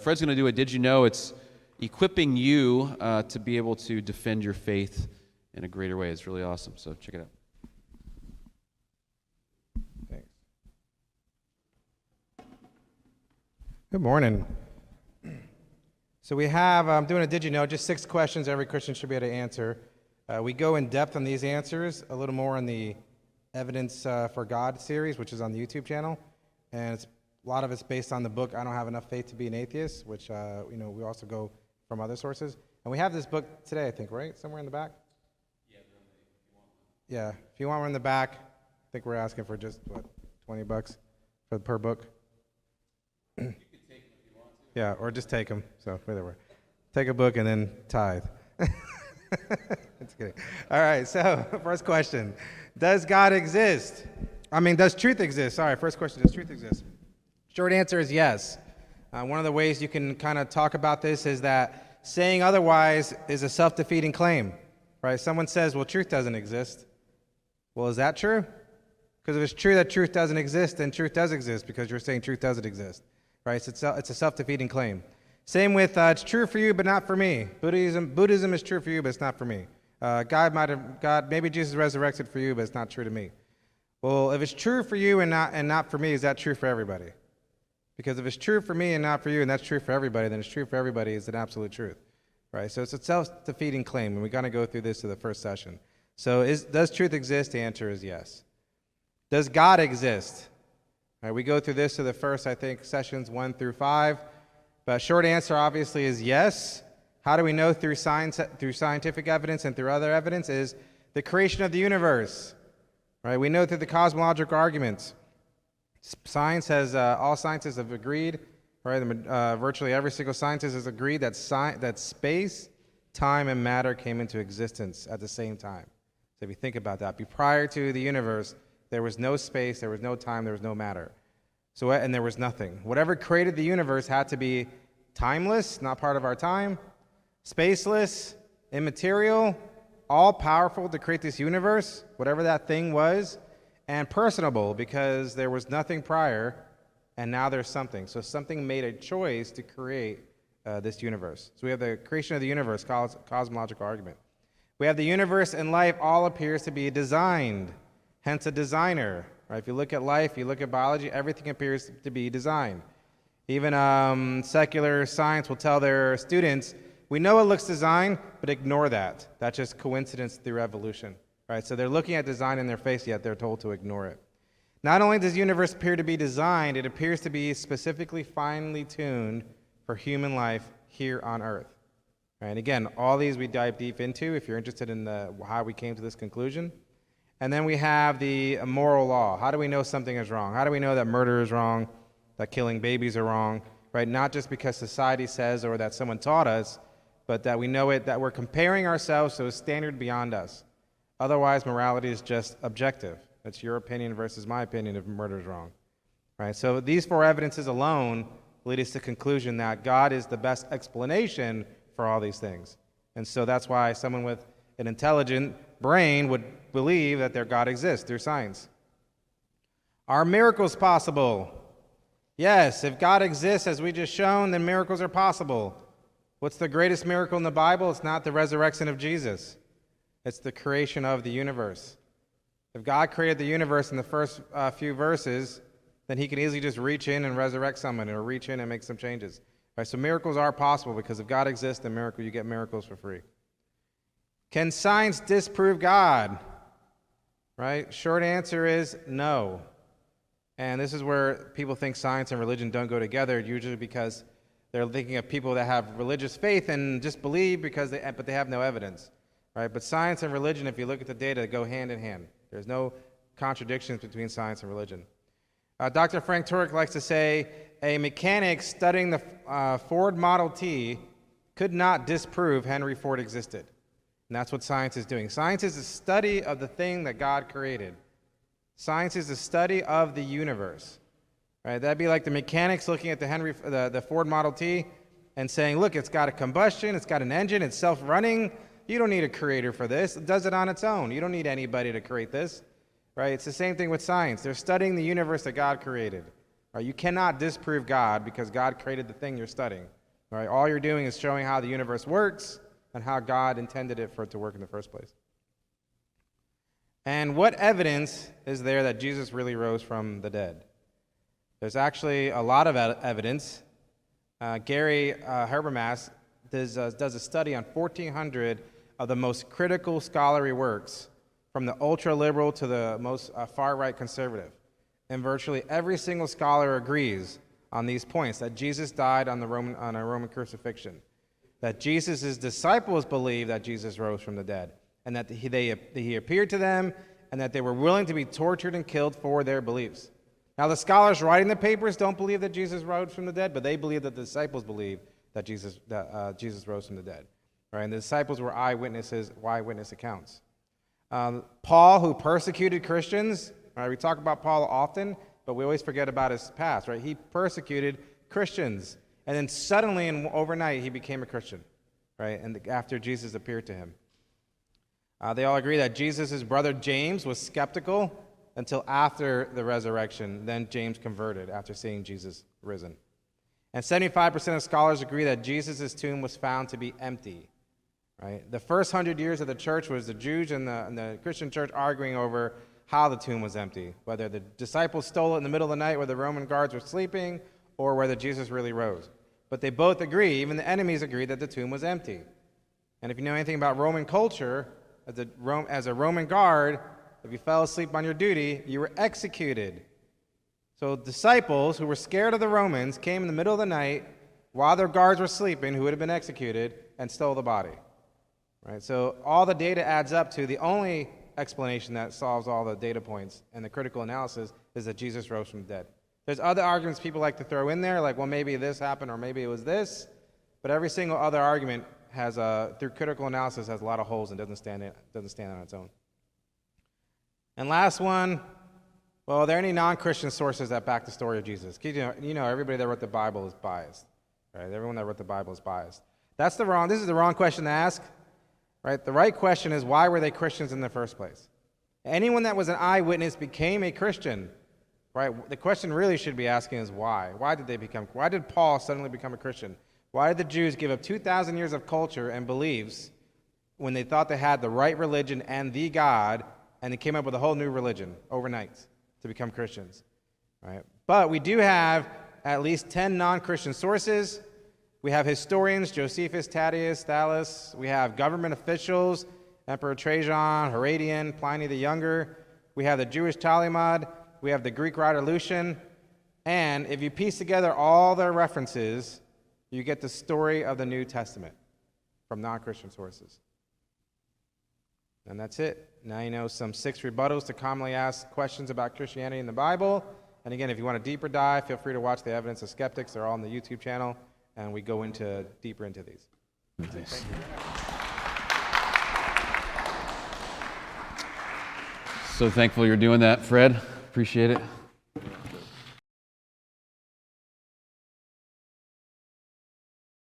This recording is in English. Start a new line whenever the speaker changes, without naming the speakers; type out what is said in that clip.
Fred's going to do a Did You Know? It's equipping you to be able to defend your faith in a greater way. It's really awesome, so check it out.
Thanks. Good morning. So we have, I'm doing a Did You Know? Just 6 questions every Christian should be able to answer. We go in depth on these answers, a little more on the Evidence for God series, which is on the YouTube channel. And a lot of it's based on the book, I Don't Have Enough Faith to Be an Atheist, which, we also go from other sources. And we have this book today, I think, right? Somewhere in the back? Yeah, if you want one in the back, I think we're asking for just, $20 per book? You can take them if you want to. Yeah, or just take them, so whatever. Take a book and then tithe. That's kidding. All right, so first question. Does God exist? Does truth exist? Sorry, first question, does truth exist? Short answer is yes. One of the ways you can kind of talk about this is that saying otherwise is a self-defeating claim, right? Someone says, well, truth doesn't exist. Well, is that true? Because if it's true that truth doesn't exist, then truth does exist because you're saying truth doesn't exist, right? So it's a self-defeating claim. Same with it's true for you, but not for me. Buddhism is true for you, but it's not for me. Maybe Jesus resurrected for you, but it's not true to me. Well, if it's true for you and not for me, is that true for everybody? Because if it's true for me and not for you, and that's true for everybody, then it's true for everybody is an absolute truth, right? So it's a self-defeating claim, and we're going to go through this to the first session. So does truth exist? The answer is yes. Does God exist? All right, we go through this to the first, I think, sessions 1 through 5. But short answer, obviously, is yes. How do we know through science, through scientific evidence and through other evidence? Is the creation of the universe, right? We know through the cosmological arguments. All scientists have agreed, right? Virtually every single scientist has agreed that space, time, and matter came into existence at the same time. So if you think about that, prior to the universe, there was no space, there was no time, there was no matter. And there was nothing. Whatever created the universe had to be timeless, not part of our time, spaceless, immaterial, all powerful to create this universe, whatever that thing was, and personable because there was nothing prior, and now there's something. So something made a choice to create this universe. So we have the creation of the universe, cosmological argument. We have the universe and life all appears to be designed, hence a designer. Right? If you look at life, you look at biology, everything appears to be designed. Even secular science will tell their students, we know it looks designed, but ignore that. That's just coincidence through evolution. Right? So they're looking at design in their face, yet they're told to ignore it. Not only does the universe appear to be designed, it appears to be specifically finely tuned for human life here on Earth. Right? And again, all these we dive deep into if you're interested in how we came to this conclusion. And then we have the moral law. How do we know something is wrong? How do we know that murder is wrong, that killing babies are wrong? Right? Not just because society says or that someone taught us, but that we know it, that we're comparing ourselves to a standard beyond us. Otherwise, morality is just objective. It's your opinion versus my opinion if murder is wrong. Right? So these 4 evidences alone lead us to the conclusion that God is the best explanation for all these things. And so that's why someone with an intelligent brain would believe that their God exists through science. Are miracles possible? Yes, if God exists as we just shown, then miracles are possible. What's the greatest miracle in the Bible? It's not the resurrection of Jesus. It's the creation of the universe. If God created the universe in the first few verses, then he can easily just reach in and resurrect someone or reach in and make some changes. Right, so miracles are possible because if God exists, then you get miracles for free. Can science disprove God? Right? Short answer is no. And this is where people think science and religion don't go together, usually because they're thinking of people that have religious faith and just believe but they have no evidence. Right? But science and religion, if you look at the data, go hand in hand. There's no contradictions between science and religion. Dr. Frank Turek likes to say, a mechanic studying the Ford Model T could not disprove Henry Ford existed. And that's what science is doing. Science is a study of the thing that God created. Science is a study of the universe. Right? That'd be like the mechanics looking at the Ford Model T and saying, look, it's got a combustion, it's got an engine, it's self-running. You don't need a creator for this. It does it on its own. You don't need anybody to create this. Right? It's the same thing with science. They're studying the universe that God created. Right? You cannot disprove God because God created the thing you're studying. Right? All you're doing is showing how the universe works and how God intended it for it to work in the first place. And what evidence is there that Jesus really rose from the dead? There's actually a lot of evidence. Gary Habermas does a study on 1,400 of the most critical scholarly works, from the ultra-liberal to the most far-right conservative. And virtually every single scholar agrees on these points, that Jesus died on a Roman crucifixion, that Jesus' disciples believed that Jesus rose from the dead, and that he appeared to them, and that they were willing to be tortured and killed for their beliefs. Now, the scholars writing the papers don't believe that Jesus rose from the dead, but they believe that the disciples believe that Jesus rose from the dead. Right? And the disciples were eyewitness accounts. Paul, who persecuted Christians, right? We talk about Paul often, but we always forget about his past. Right? He persecuted Christians, and then suddenly and overnight he became a Christian. Right? And after Jesus appeared to him. They all agree that Jesus' brother James was skeptical until after the resurrection. Then James converted after seeing Jesus risen. And 75% of scholars agree that Jesus' tomb was found to be empty. Right? The first 100 years of the church was the Jews and the Christian church arguing over how the tomb was empty, whether the disciples stole it in the middle of the night where the Roman guards were sleeping, or whether Jesus really rose. But they both agree, even the enemies agree, that the tomb was empty. And if you know anything about Roman culture, as a Roman guard, if you fell asleep on your duty, you were executed. So disciples who were scared of the Romans came in the middle of the night while their guards were sleeping, who would have been executed, and stole the body. Right? So all the data adds up to the only explanation that solves all the data points and the critical analysis is that Jesus rose from the dead. There's other arguments people like to throw in there, like, well, maybe this happened or maybe it was this, but every single other argument has through critical analysis has a lot of holes and doesn't stand on its own. And last one, well, are there any non-Christian sources that back the story of Jesus? You know, everybody that wrote the Bible is biased. Right? Everyone that wrote the Bible is biased. This is the wrong question to ask. Right? The right question is, why were they Christians in the first place? Anyone that was an eyewitness became a Christian. Right? The question really should be asking is why? Why did Paul suddenly become a Christian? Why did the Jews give up 2,000 years of culture and beliefs when they thought they had the right religion and the God, and they came up with a whole new religion overnight to become Christians? Right? But we do have at least 10 non-Christian sources. We have historians, Josephus, Tacitus, Thallus. We have government officials, Emperor Trajan, Herodian, Pliny the Younger. We have the Jewish Talmud. We have the Greek writer Lucian. And if you piece together all their references, you get the story of the New Testament from non-Christian sources. And that's it. Now you know some 6 rebuttals to commonly asked questions about Christianity in the Bible. And again, if you want a deeper dive, feel free to watch the Evidence of Skeptics. They're all on the YouTube channel, and we go deeper into these.
Nice. So thankful you're doing that, Fred. Appreciate it.